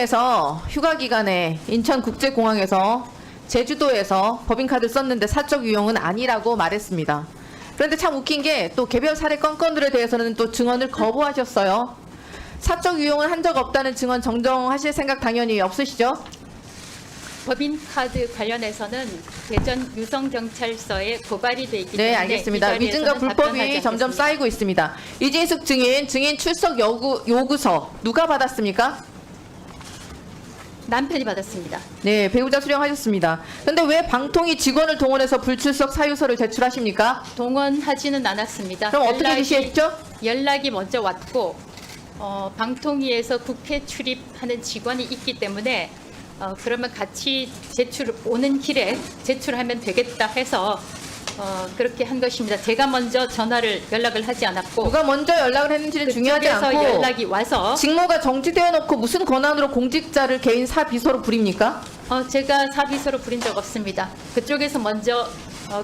대통령께서 휴가 기간에 인천국제공항에서 제주도에서 법인카드 썼는데 사적 유용은 아니라고 말했습니다. 그런데 참 웃긴 게 또 개별 사례 건건들에 대해서는 또 증언을 거부하셨어요. 사적 유용은 한 적 없다는 증언 정정하실 생각 당연히 없으시죠? 법인카드 관련해서는 대전 유성경찰서에 고발이 돼 있기 네, 때문에 알겠습니다. 이 위증과 자리에서는 불법이 답변하지 점점 않겠습니다. 쌓이고 있습니다. 이진숙 증인 출석 요구서 누가 받았습니까? 남편이 받았습니다. 네, 배우자 수령하셨습니다. 그런데 왜 방통위 직원을 동원해서 불출석 사유서를 제출하십니까? 동원하지는 않았습니다. 그럼 어떻게 지시했죠? 연락이 먼저 왔고 방통위에서 국회 출입하는 직원이 있기 때문에 그러면 같이 오는 길에 제출하면 되겠다 해서 그렇게 한 것입니다. 제가 먼저 연락을 하지 않았고 누가 먼저 연락을 했는지는 중요하지 그쪽에서 않고 연락이 와서 직무가 정지되어 놓고 무슨 권한으로 공직자를 개인 사비서로 부립니까? 제가 사비서로 부린 적 없습니다. 그쪽에서 먼저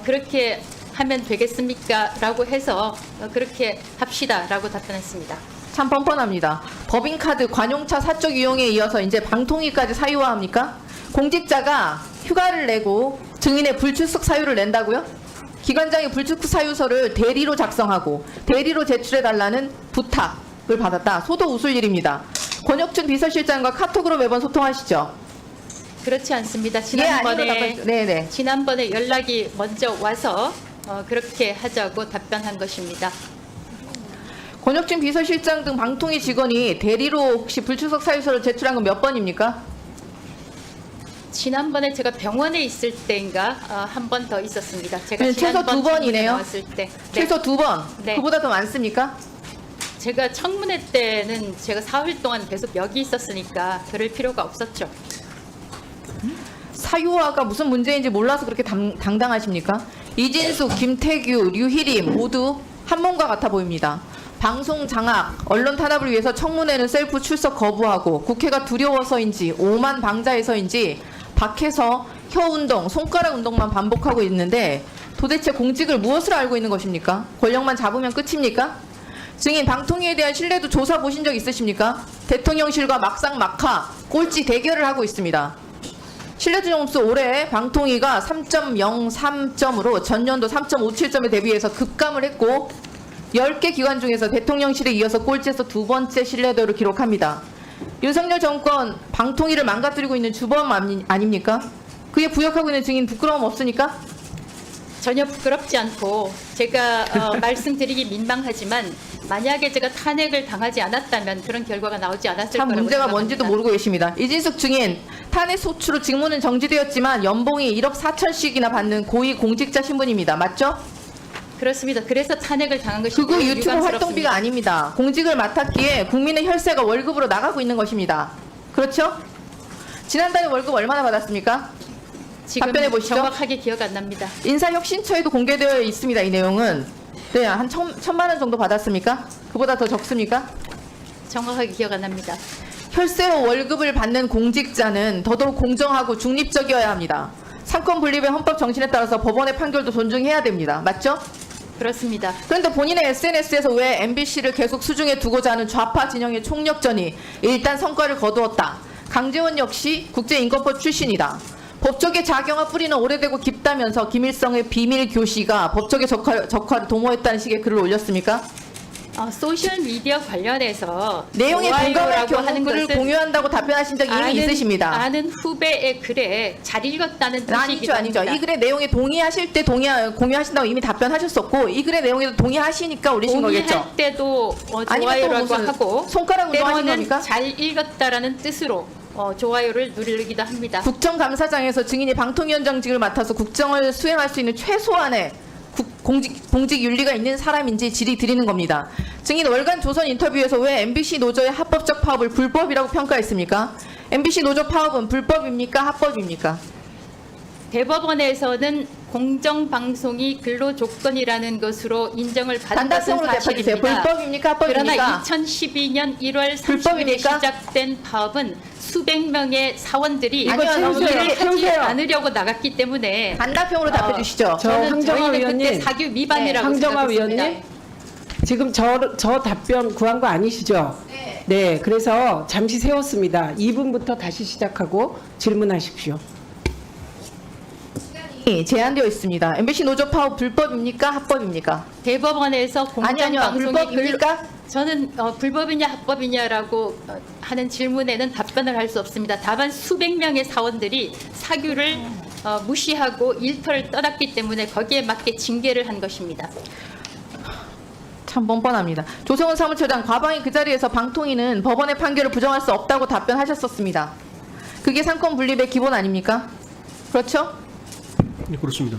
그렇게 하면 되겠습니까? 라고 해서 그렇게 합시다 라고 답변했습니다. 참 뻔뻔합니다. 법인카드 관용차 사적 유용에 이어서 이제 방통위까지 사유화합니까? 공직자가 휴가를 내고 증인의 불출석 사유를 낸다고요? 기관장이 불출석 사유서를 대리로 작성하고 대리로 제출해달라는 부탁을 받았다. 소도 웃을 일입니다. 권혁준 비서실장과 카톡으로 매번 소통하시죠? 그렇지 않습니다. 네네. 지난번에 연락이 먼저 와서 그렇게 하자고 답변한 것입니다. 권혁준 비서실장 등 방통위 직원이 대리로 혹시 불출석 사유서를 제출한 건 몇 번입니까? 지난번에 제가 병원에 있을 때인가 한 번 더 있었습니다. 제가 최소 지난번 두 번이네요. 나왔을 때. 네. 최소 2번. 네. 그보다 더 많습니까? 제가 청문회 때는 제가 사흘 동안 계속 여기 있었으니까 그럴 필요가 없었죠. 사유화가 무슨 문제인지 몰라서 그렇게 당당하십니까? 이진숙, 김태규, 류희림 모두 한 몸과 같아 보입니다. 방송 장악, 언론 탄압을 위해서 청문회는 셀프 출석 거부하고 국회가 두려워서인지 오만 방자해서인지 밖에서 혀 운동, 손가락 운동만 반복하고 있는데 도대체 공직을 무엇을 알고 있는 것입니까? 권력만 잡으면 끝입니까? 증인 방통위에 대한 신뢰도 조사 보신 적 있으십니까? 대통령실과 막상막하 꼴찌 대결을 하고 있습니다. 신뢰도 점수 올해 방통위가 3.03점으로 전년도 3.57점에 대비해서 급감을 했고 10개 기관 중에서 대통령실에 이어서 꼴찌에서 두 번째 신뢰도를 기록합니다. 윤석열 정권 방통위를 망가뜨리고 있는 주범 아닙니까? 그에 부역하고 있는 증인 부끄러움 없습니까? 전혀 부끄럽지 않고 제가 말씀드리기 민망하지만 만약에 제가 탄핵을 당하지 않았다면 그런 결과가 나오지 않았을 참 거라고 문제가 생각합니다. 뭔지도 모르고 계십니다. 이진숙 증인 탄핵 소추로 직무는 정지되었지만 연봉이 1억 4천씩이나 받는 고위 공직자 신분입니다. 맞죠? 그렇습니다. 그래서 탄핵을 당한 것이 그거 매우 유튜브 유감스럽습니다. 활동비가 아닙니다. 공직을 맡았기에 국민의 혈세가 월급으로 나가고 있는 것입니다. 그렇죠? 지난달에 월급 얼마나 받았습니까? 지금 답변해 보시죠. 정확하게 기억 안 납니다. 인사혁신처에도 공개되어 있습니다. 이 내용은. 네, 한 1,000만 원 정도 받았습니까? 그보다 더 적습니까? 정확하게 기억 안 납니다. 혈세로 월급을 받는 공직자는 더더욱 공정하고 중립적이어야 합니다. 삼권 분립의 헌법 정신에 따라서 법원의 판결도 존중해야 됩니다. 맞죠? 그렇습니다. 그런데 본인의 SNS에서 왜 MBC를 계속 수중에 두고자 하는 좌파 진영의 총력전이 일단 성과를 거두었다. 강제원 역시 국제인권법 출신이다. 법조계 자경화 뿌리는 오래되고 깊다면서 김일성의 비밀 교시가 법조계 적화를 도모했다는 식의 글을 올렸습니까? 소셜 미디어 관련해서 내용에 공감할 좋아요라고 하는 경우를 것은 공유한다고 답변하신 적이 이미 있으십니다. 아는 후배의 글에 잘 읽었다는 뜻이기도 아니죠. 합니다. 이 글의 내용에 동의하실 때 공유하신다고 이미 답변하셨었고 이 글의 내용에도 동의하시니까 올리신 거겠죠. 동의할 때도 아니면 또 좋아요라고 무슨 하고 손가락 운동하신 때로는 겁니까? 잘 읽었다라는 뜻으로 좋아요를 누르기도 합니다. 국정감사장에서 증인이 방통위원장직을 맡아서 국정을 수행할 수 있는 최소한의 공직 윤리가 있는 사람인지 질의 드리는 겁니다. 증인 월간 조선 인터뷰에서 왜 MBC 노조의 합법적 파업을 불법이라고 평가했습니까? MBC 노조 파업은 불법입니까? 합법입니까? 대법원에서는 공정방송이 근로조건이라는 것으로 인정을 받은 것은 단답형으로 대표주세요. 사실입니다. 불법입니까? 합법입니까? 그러나 2012년 1월 30일에 불법입니까? 시작된 파업은 수백 명의 사원들이 아니요, 일을 하지 채우세요. 않으려고 나갔기 때문에 단답형으로 답해 주시죠. 황정아 저희는 그때 위원님. 사규 위반이라고 황정아 생각했습니다. 위원님. 지금 저 답변 구한 거 아니시죠? 네. 네, 그래서 잠시 세웠습니다. 2분부터 다시 시작하고 질문하십시오. 시간이 제한되어 있습니다. MBC 노조 파업 불법입니까? 합법입니까? 대법원에서 아니요. 공정방송이 불법입니까? 저는 불법이냐 합법이냐라고 하는 질문에는 답변을 할 수 없습니다. 다만 수백 명의 사원들이 사규를 무시하고 일터를 떠났기 때문에 거기에 맞게 징계를 한 것입니다. 참 뻔뻔합니다. 조성은 사무처장 과방위 그 자리에서 방통위는 법원의 판결을 부정할 수 없다고 답변하셨었습니다. 그게 상권 분립의 기본 아닙니까? 그렇죠? 네, 그렇습니다.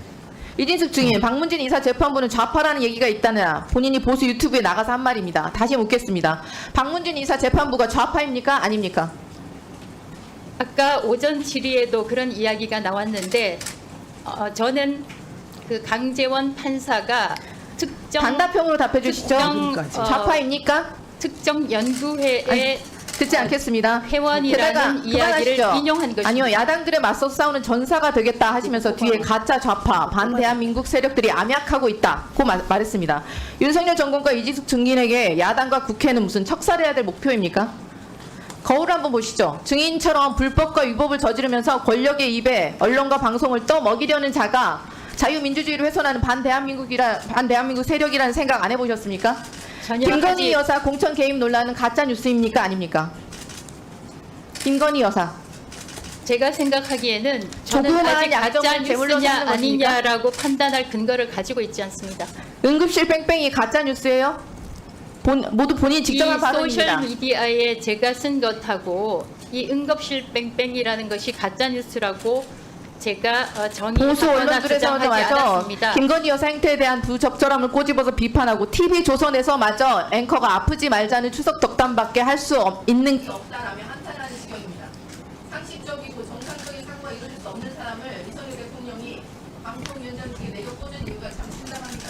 이진숙 증인, 박문진 이사 재판부는 좌파라는 얘기가 있다나 본인이 보수 유튜브에 나가서 한 말입니다. 다시 묻겠습니다. 박문진 이사 재판부가 좌파입니까? 아닙니까? 아까 오전 질의에도 그런 이야기가 나왔는데 저는 그 강재원 판사가 특정 단답형으로 답해 주시죠. 특정, 좌파입니까? 특정 연구회의 듣지 않겠습니다. 회원이라는 게다가 이야기를 그만하시죠. 인용한 것입니다. 아니요, 야당들에 맞서 싸우는 전사가 되겠다 하시면서 뒤에 가짜 좌파, 반대한민국 세력들이 암약하고 있다고 말했습니다. 윤석열 정권과 이진숙 증인에게 야당과 국회는 무슨 척살해야 될 목표입니까? 거울 한번 보시죠. 증인처럼 불법과 위법을 저지르면서 권력의 입에 언론과 방송을 떠먹이려는 자가 자유민주주의를 훼손하는 반대한민국 세력이라는 생각 안 해보셨습니까? 전혀 김건희 하지- 여사 공천 개입 논란은 가짜 뉴스입니까? 아닙니까? 김건희 여사. 제가 생각하기에는 저는 조그마한 아직 가짜 양정을 제물로 뉴스냐 삼는 것입니까? 아니냐라고 판단할 근거를 가지고 있지 않습니다. 응급실 뺑뺑이 가짜 뉴스예요? 모두 본인 직접한 이 발언입니다. 소셜 미디어에 제가 쓴 것하고 이 응급실 뺑뺑이라는 것이 가짜 뉴스라고 제가 보수 정의하거나 주장하지 언론들에서마저 않았습니다. 김건희 여사 행태에 대한 부적절함을 꼬집어서 비판하고 TV조선에서마저 앵커가 아프지 말자는 추석 덕담밖에 할 수 있는 게 없다라며 한탄하는 지경입니다. 상식적이고 정상적인 사고가 이루어질 수 없는 사람을 이성열 대통령이 방통위원장직에 내려 꽂은 이유가 참 심각합니다.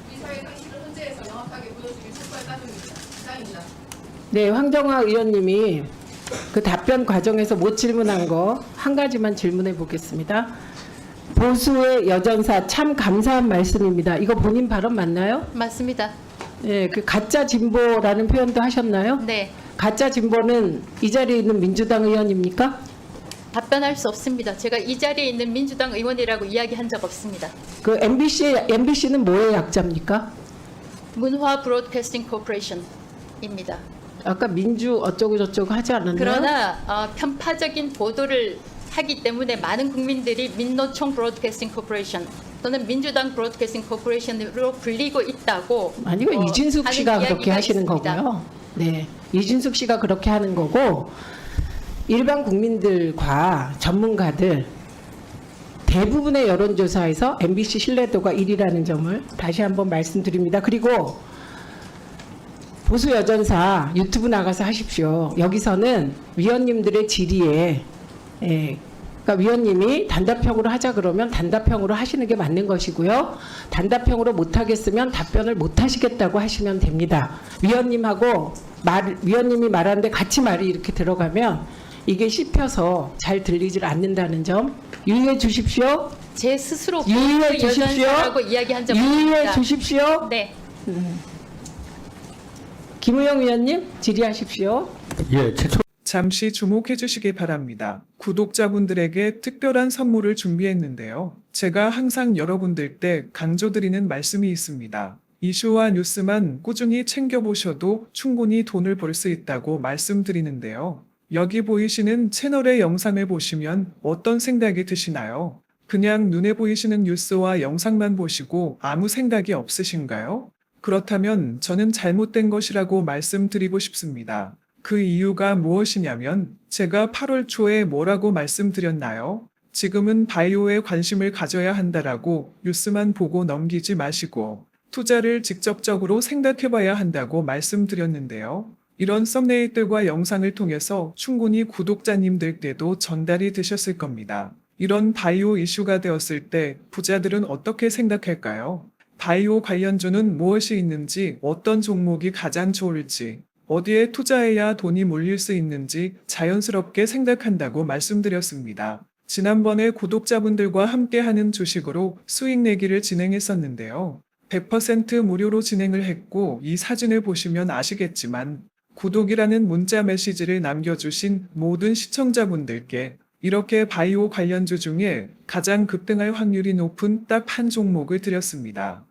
우리 사회 상식을 혼재해서 명확하게 보여주길 촉구할 따름입니다. 이상입니다. 네, 황정화 의원님이 그 답변 과정에서 못 질문한 거 한 가지만 질문해 보겠습니다. 보수의 여전사 참 감사한 말씀입니다. 이거 본인 발언 맞나요? 맞습니다. 네, 그 가짜 진보라는 표현도 하셨나요? 네, 가짜 진보는 이 자리에 있는 민주당 의원입니까? 답변할 수 없습니다. 제가 이 자리에 있는 민주당 의원이라고 이야기한 적 없습니다. 그 MBC는 뭐의 약자입니까? 문화 브로드캐스팅 코퍼레이션입니다. 아까 민주 어쩌고 저쩌고 하지 않았나요? 그러나 편파적인 보도를 하기 때문에 많은 국민들이 민노총 브로드캐스팅 코퍼레이션 또는 민주당 브로드캐스팅 코퍼레이션으로 불리고 있다고 아니, 그 이진숙 하는 씨가 그렇게 이야기가 하시는 있습니다. 거고요. 네, 이진숙 씨가 그렇게 하는 거고 일반 국민들과 전문가들 대부분의 여론조사에서 MBC 신뢰도가 1위라는 점을 다시 한번 말씀드립니다. 그리고 보수 여전사 유튜브 나가서 하십시오. 여기서는 위원님들의 질의에 그러니까 위원님이 단답형으로 하자 그러면 단답형으로 하시는 게 맞는 것이고요. 단답형으로 못하겠으면 답변을 못하시겠다고 하시면 됩니다. 위원님이 말하는데 같이 말이 이렇게 들어가면 이게 씹혀서 잘 들리질 않는다는 점 유의해 주십시오. 제 스스로 유의해 주십시오. 여전사라고 이야기한 적 유의해 없습니다. 주십시오. 네, 김우영 위원님 질의하십시오. 예, 최초 잠시 주목해 주시기 바랍니다. 구독자분들에게 특별한 선물을 준비했는데요. 제가 항상 여러분들 때 강조드리는 말씀이 있습니다. 이슈와 뉴스만 꾸준히 챙겨보셔도 충분히 돈을 벌 수 있다고 말씀드리는데요. 여기 보이시는 채널의 영상을 보시면 어떤 생각이 드시나요? 그냥 눈에 보이시는 뉴스와 영상만 보시고 아무 생각이 없으신가요? 그렇다면 저는 잘못된 것이라고 말씀드리고 싶습니다. 그 이유가 무엇이냐면 제가 8월 초에 뭐라고 말씀드렸나요? 지금은 바이오에 관심을 가져야 한다라고 뉴스만 보고 넘기지 마시고 투자를 직접적으로 생각해봐야 한다고 말씀드렸는데요. 이런 썸네일들과 영상을 통해서 충분히 구독자님들께도 전달이 되셨을 겁니다. 이런 바이오 이슈가 되었을 때 부자들은 어떻게 생각할까요? 바이오 관련주는 무엇이 있는지, 어떤 종목이 가장 좋을지, 어디에 투자해야 돈이 몰릴 수 있는지 자연스럽게 생각한다고 말씀드렸습니다. 지난번에 구독자분들과 함께하는 주식으로 수익 내기를 진행했었는데요. 100% 무료로 진행을 했고 이 사진을 보시면 아시겠지만 구독이라는 문자 메시지를 남겨주신 모든 시청자분들께 이렇게 바이오 관련주 중에 가장 급등할 확률이 높은 딱 한 종목을 드렸습니다.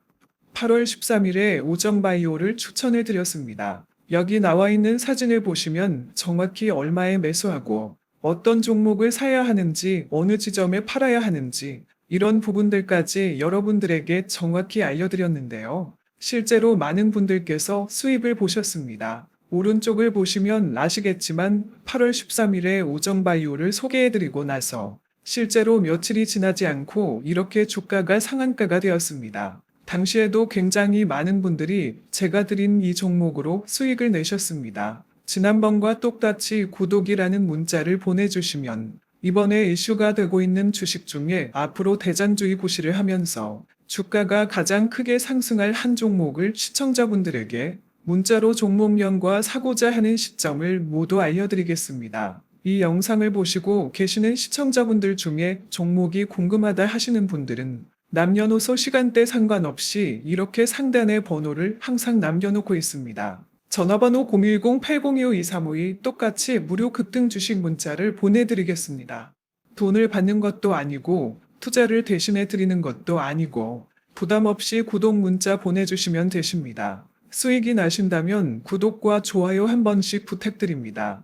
8월 13일에 오정바이오를 추천해 드렸습니다. 여기 나와 있는 사진을 보시면 정확히 얼마에 매수하고 어떤 종목을 사야 하는지 어느 지점에 팔아야 하는지 이런 부분들까지 여러분들에게 정확히 알려드렸는데요. 실제로 많은 분들께서 수입을 보셨습니다. 오른쪽을 보시면 아시겠지만 8월 13일에 오정바이오를 소개해드리고 나서 실제로 며칠이 지나지 않고 이렇게 주가가 상한가가 되었습니다. 당시에도 굉장히 많은 분들이 제가 드린 이 종목으로 수익을 내셨습니다. 지난번과 똑같이 구독이라는 문자를 보내주시면 이번에 이슈가 되고 있는 주식 중에 앞으로 대장주의 구실을 하면서 주가가 가장 크게 상승할 한 종목을 시청자분들에게 문자로 종목명과 사고자 하는 시점을 모두 알려드리겠습니다. 이 영상을 보시고 계시는 시청자분들 중에 종목이 궁금하다 하시는 분들은 남녀노소 시간대 상관없이 이렇게 상단에 번호를 항상 남겨놓고 있습니다. 전화번호 010-802-5352 똑같이 무료 급등 주식 문자를 보내드리겠습니다. 돈을 받는 것도 아니고 투자를 대신해 드리는 것도 아니고 부담 없이 구독 문자 보내주시면 되십니다. 수익이 나신다면 구독과 좋아요 한 번씩 부탁드립니다.